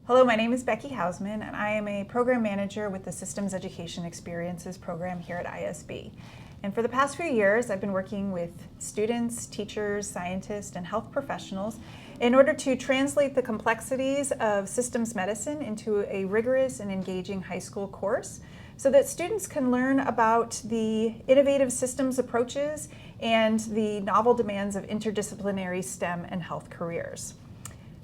Hello, my name is Becky Hausman, and I am a program manager with the Systems Education Experiences program here at ISB. And for the past few years, I've been working with students, teachers, scientists, and health professionals in order to translate the complexities of systems medicine into a rigorous and engaging high school course so that students can learn about the innovative systems approaches and the novel demands of interdisciplinary STEM and health careers.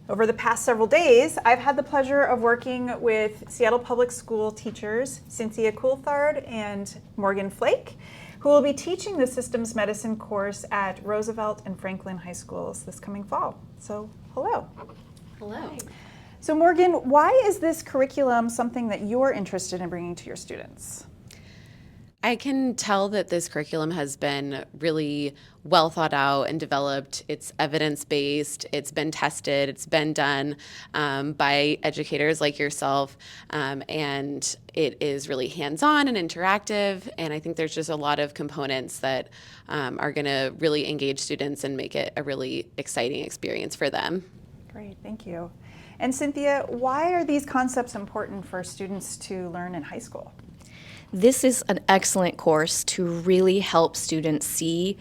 Over the past several days, I've had the pleasure of working with Seattle Public School teachers Cynthia Coulthard and Morgan Flake, who will be teaching the systems medicine course at Roosevelt and Franklin High Schools this coming fall. So, hello. Hello. So Morgan, why is this curriculum something that you're interested in bringing to your students? I can tell that this curriculum has been really well thought out and developed. It's evidence-based, it's been tested, it's been done by educators like yourself, and it is really hands-on and interactive, and I think there's just a lot of components that are going to really engage students and make it a really exciting experience for them. Great, thank you. And Cynthia, why are these concepts important for students to learn in high school? This is an excellent course to really help students see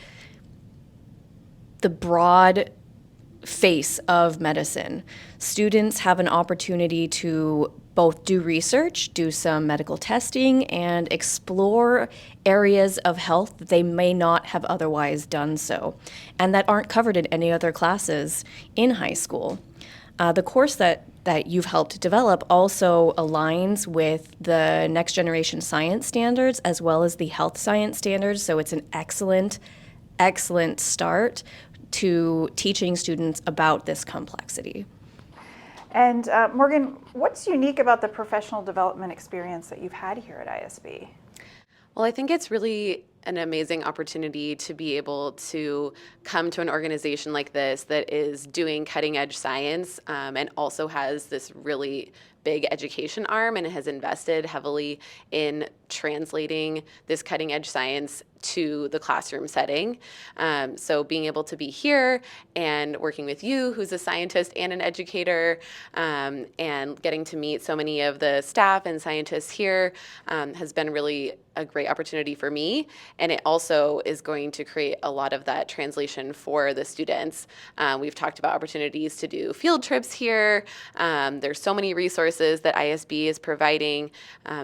the broad face of medicine. Students have an opportunity to both do research, do some medical testing, and explore areas of health that they may not have otherwise done so, and that aren't covered in any other classes in high school. The course that you've helped develop also aligns with the next generation science standards as well as the health science standards, so it's an excellent start to teaching students about this complexity. And Morgan, what's unique about the professional development experience that you've had here at ISB? Well, I think it's really an amazing opportunity to be able to come to an organization like this that is doing cutting edge science and also has this really big education arm and has invested heavily in translating this cutting edge science to the classroom setting. So being able to be here and working with you, who's a scientist and an educator, and getting to meet so many of the staff and scientists here has been really a great opportunity for me. And it also is going to create a lot of that translation for the students. We've talked about opportunities to do field trips here. There's so many resources that ISB is providing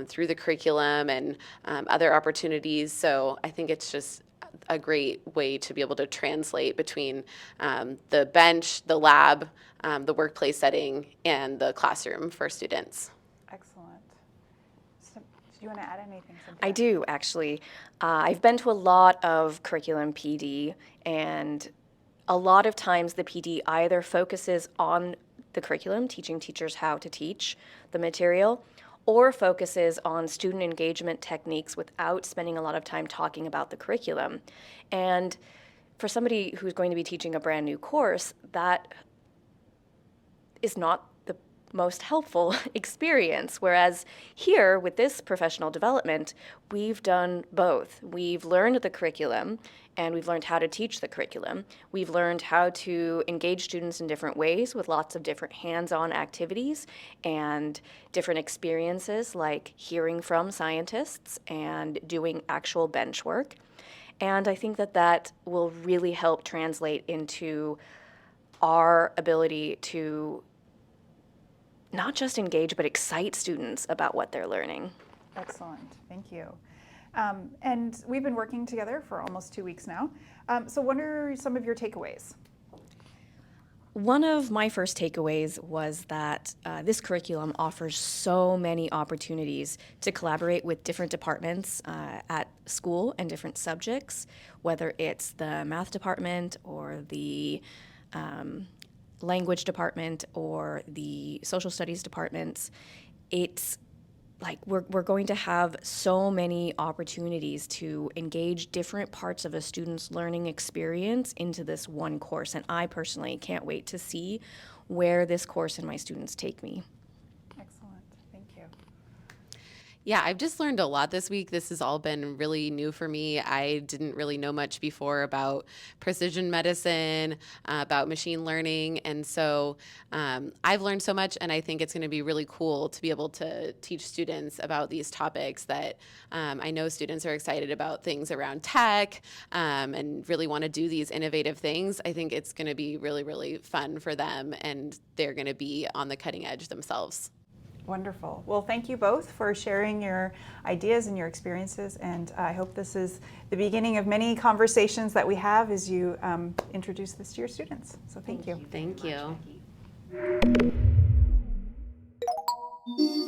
through the curriculum and other opportunities. So I think it's just a great way to be able to translate between the bench, the lab, the workplace setting, and the classroom for students. Excellent. So, do you want to add anything, Cynthia? I do, actually. I've been to a lot of curriculum PD, and a lot of times the PD either focuses on the curriculum, teaching teachers how to teach the material, or focuses on student engagement techniques without spending a lot of time talking about the curriculum. And for somebody who's going to be teaching a brand new course, that is not the most helpful experience. Whereas here, with this professional development, we've done both. We've learned the curriculum, and we've learned how to teach the curriculum. We've learned how to engage students in different ways with lots of different hands-on activities and different experiences like hearing from scientists and doing actual bench work. And I think that will really help translate into our ability to not just engage, but excite students about what they're learning. Excellent, thank you. And we've been working together for almost 2 weeks now. So what are some of your takeaways? One of my first takeaways was that this curriculum offers so many opportunities to collaborate with different departments at school and different subjects, whether it's the math department or the language department or the social studies departments. It's like we're going to have so many opportunities to engage different parts of a student's learning experience into this one course, and I personally can't wait to see where this course and my students take me. Excellent, thank you. Yeah, I've just learned a lot this week. This has all been really new for me. I didn't really know much before about precision medicine, about machine learning. And so I've learned so much, and I think it's going to be really cool to be able to teach students about these topics that I know students are excited about things around tech and really want to do these innovative things. I think it's going to be really, really fun for them, and they're going to be on the cutting edge themselves. Wonderful. Well, thank you both for sharing your ideas and your experiences, and I hope this is the beginning of many conversations that we have as you introduce this to your students. So thank you. Thank you. Thank you.